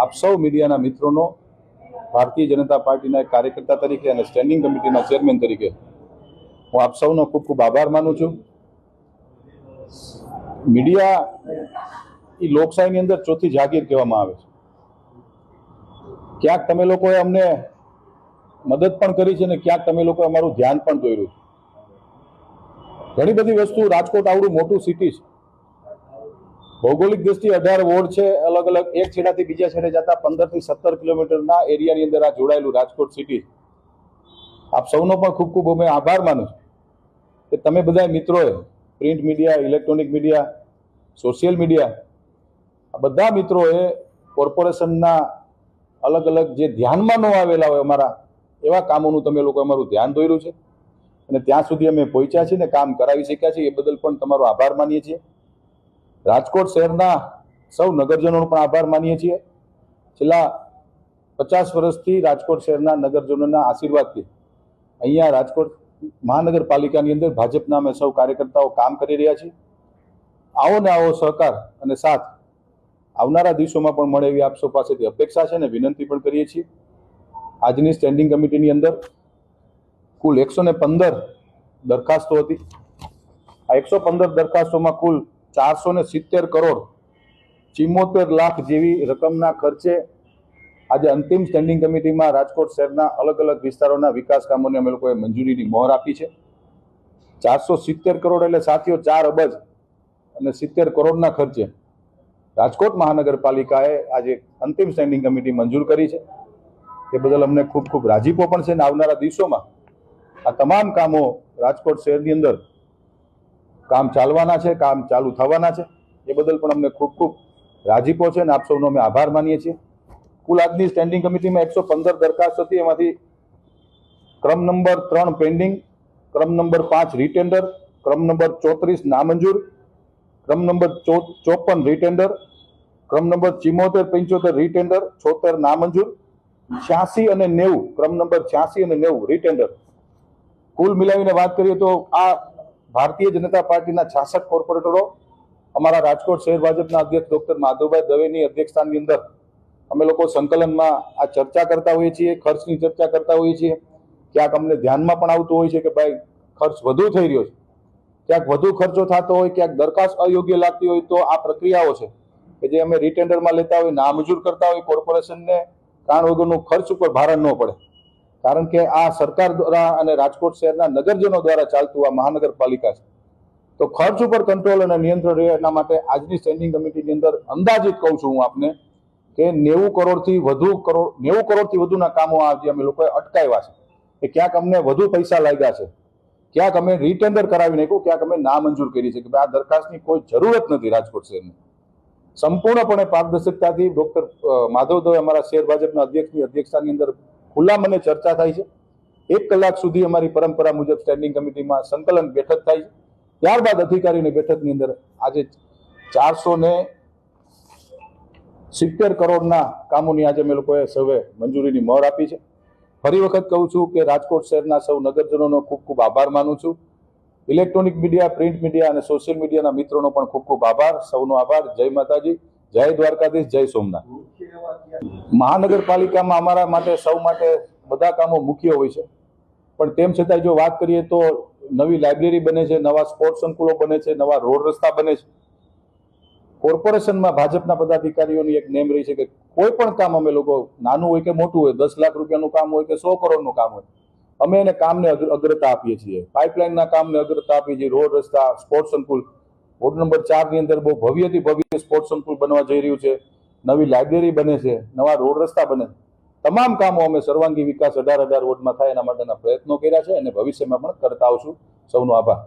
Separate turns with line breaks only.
આપ સૌ મીડિયાના મિત્રોનો ભારતીય જનતા પાર્ટીના એક કાર્યકર્તા તરીકે અને સ્ટેન્ડિંગ કમિટીના ચેરમેન તરીકે હું આપ સૌનો ખૂબ ખૂબ આભાર માનું છું. મીડિયા એ લોકશાહીની અંદર ચોથી જાગીર કહેવામાં આવે છે. ક્યાંક તમે લોકોએ અમને મદદ પણ કરી છે અને ક્યાંક તમે લોકોએ અમારું ધ્યાન પણ દોર્યું છે. ઘણી બધી વસ્તુ, રાજકોટ આવડું મોટું સિટી છે, ભૌગોલિક દ્રષ્ટિએ 18 વોર્ડ છે, અલગ અલગ એક છેડાથી બીજા છેડે જતા 15 થી 17 કિલોમીટરના એરિયાની અંદર આ જોડાયેલું રાજકોટ સિટી. આપ સૌનો પણ ખૂબ ખૂબ અમે આભાર માનું છું કે તમે બધા મિત્રોએ print media, electronic media, social media, આ બધા મિત્રોએ કોર્પોરેશનના અલગ અલગ જે ધ્યાનમાં ન આવેલા હોય અમારા એવા કામોનું તમે લોકો અમારું ધ્યાન દોર્યું છે અને ત્યાં સુધી અમે પહોંચ્યા છીએ ને કામ કરાવી શક્યા છીએ. એ બદલ પણ તમારો આભાર માનીએ છીએ. રાજકોટ શહેરના સૌ નગરજનોનો પણ આભાર માનીએ છીએ. છેલ્લા 50 વર્ષથી રાજકોટ શહેરના નગરજનોના આશીર્વાદથી અહીંયા રાજકોટ મહાનગરપાલિકાની અંદર ભાજપના અમે સૌ કાર્યકર્તાઓ કામ કરી રહ્યા છીએ. આવો ને આવો સહકાર અને સાથ આવનારા દિવસોમાં પણ મળે એવી આપ સૌ પાસેથી અપેક્ષા છે અને વિનંતી પણ કરીએ છીએ. આજની સ્ટેન્ડિંગ કમિટીની અંદર કુલ 115 દરખાસ્તો હતી. આ 115 દરખાસ્તોમાં કુલ 470 કરોડ 74 લાખ જેવી રકમના ખર્ચે આજે અંતિમ સ્ટેન્ડિંગ કમિટીમાં રાજકોટ શહેરના અલગ અલગ વિસ્તારોના વિકાસ કામોને અમે લોકોએ મંજૂરીની મોહર આપી છે. 470 કરોડ એટલે સાથીઓ 4 અબજ અને 70 કરોડના ખર્ચે રાજકોટ મહાનગરપાલિકાએ આજે અંતિમ સ્ટેન્ડિંગ કમિટી મંજૂર કરી છે. એ બદલ અમને ખૂબ ખૂબ રાજીપો પણ છે અને આવનારા દિવસોમાં આ તમામ કામો રાજકોટ શહેરની અંદર કામ ચાલવાના છે, કામ ચાલુ થવાના છે. એ બદલ પણ અમને ખૂબ ખૂબ રાજીપો છે અને આપ સૌનો અમે આભાર માનીએ છીએ. કુલ આજની સ્ટેન્ડિંગ કમિટીમાં 115 દરખાસ્ત હતી. એમાંથી ક્રમ નંબર 3 પેન્ડિંગ, ક્રમ નંબર 5 રીટેન્ડર, ક્રમ નંબર 34 નામંજૂર, ક્રમ નંબર 54 રીટેન્ડર, ક્રમ નંબર 74-75 રીટેન્ડર, 76 નામંજૂર, 86 અને 90, ક્રમ નંબર 86 અને 90 રીટેન્ડર. કુલ મિલાવીને વાત કરીએ તો આ ભારતીય જનતા પાર્ટીના 66 કોર્પોરેટરો અમારા રાજકોટ શહેર ભાજપના અધ્યક્ષ ડોક્ટર માધવભાઈ દવેની અધ્યક્ષતાની અંદર અમે લોકો સંકલનમાં આ ચર્ચા કરતા હોઈએ છીએ, ખર્ચની ચર્ચા કરતા હોઈએ છીએ. ક્યાંક અમને ધ્યાનમાં પણ આવતું હોય છે કે ભાઈ ખર્ચ વધુ થઈ રહ્યો છે, ક્યાંક વધુ ખર્ચો થતો હોય, ક્યાંક દરખાસ્ત અયોગ્ય લાગતી હોય તો આ પ્રક્રિયાઓ છે કે જે અમે રીટેન્ડરમાં લેતા હોય, નામંજૂર કરતા હોય, કોર્પોરેશનને કારણ વગરનું ખર્ચ ઉપર ભારણ ન પડે. કારણ કે આ સરકાર દ્વારા અને રાજકોટ શહેરના નગરજનો દ્વારા ચાલતું આ મહાનગરપાલિકા છે, તો ખર્ચ ઉપર કંટ્રોલ અને નિયંત્રણ રહે એના માટે આજની સ્ટેન્ડિંગ કમિટીની અંદર અંદાજિત કહું છું હું આપને કે 90 કરોડથી વધુના કામો આજે અમે લોકોએ અટકાવ્યા છે. કે ક્યાંક અમને વધુ પૈસા લાગ્યા છે, ક્યાંક અમે રીટેન્ડર કરાવી નાખ્યું, ક્યાંક અમે નામંજૂર કરી છે કે આ દરખાસ્તની કોઈ જરૂરત નથી. રાજકોટ શહેરને સંપૂર્ણપણે પારદર્શકતાથી ડોક્ટર માધવ દવે અમારા શહેર ભાજપના અધ્યક્ષની અધ્યક્ષતાની અંદર ખુલ્લા મને ચર્ચા થાય છે. 1 કલાક સુધી અમારી પરંપરા મુજબ સ્ટેન્ડિંગ કમિટીમાં સંકલન બેઠક થાય છે. ત્યારબાદ અધિકારીની બેઠકની અંદર આજે 470 કરોડના કામોની આજે અમે લોકોએ સૌએ મંજૂરીની મોહર આપી છે. ફરી વખત કહું છું કે રાજકોટ શહેરના સૌ નગરજનોનો ખૂબ ખૂબ આભાર માનું છું. ઇલેક્ટ્રોનિક મીડિયા, પ્રિન્ટ મીડિયા અને સોશિયલ મીડિયાના મિત્રોનો પણ ખૂબ ખૂબ આભાર. સૌનો આભાર. જય માતાજી, જય દ્વારકાધીશ, જય સોમનાથ. મહાનગરપાલિકામાં અમારા માટે સૌ માટે બધા કામો મુખ્ય હોય છે, પણ તેમ છતાં જો વાત કરીએ તો નવી લાઇબ્રેરી બને છે, નવા સ્પોર્ટ્સ સંકુલો બને છે, નવા રોડ રસ્તા બને છે. કોર્પોરેશનમાં ભાજપના પદાધિકારીઓની એક નેમ રહી છે કે કોઈ પણ કામ અમે લોકો નાનું હોય કે મોટું હોય, 10 લાખ રૂપિયાનું કામ હોય કે 100 કરોડનું કામ હોય, અમે એને કામને અગ્રતા આપીએ છીએ. પાઇપલાઇનના કામને અગ્રતા આપીએ છીએ. રોડ રસ્તા, સ્પોર્ટ્સ સંકુલ વોર્ડ નંબર 4 ની અંદર બહુ ભવ્યથી ભવ્ય સ્પોર્ટ્સ સંકુલ બનવા જઈ રહ્યું છે. નવી લાઇબ્રેરી બને છે, નવા રોડ રસ્તા બને. તમામ કામો અમે સર્વાંગી વિકાસ 18 વોર્ડમાં થાય એના માટેના પ્રયત્નો કર્યા છે અને ભવિષ્યમાં પણ કરતા આવશું. સૌનો આભાર.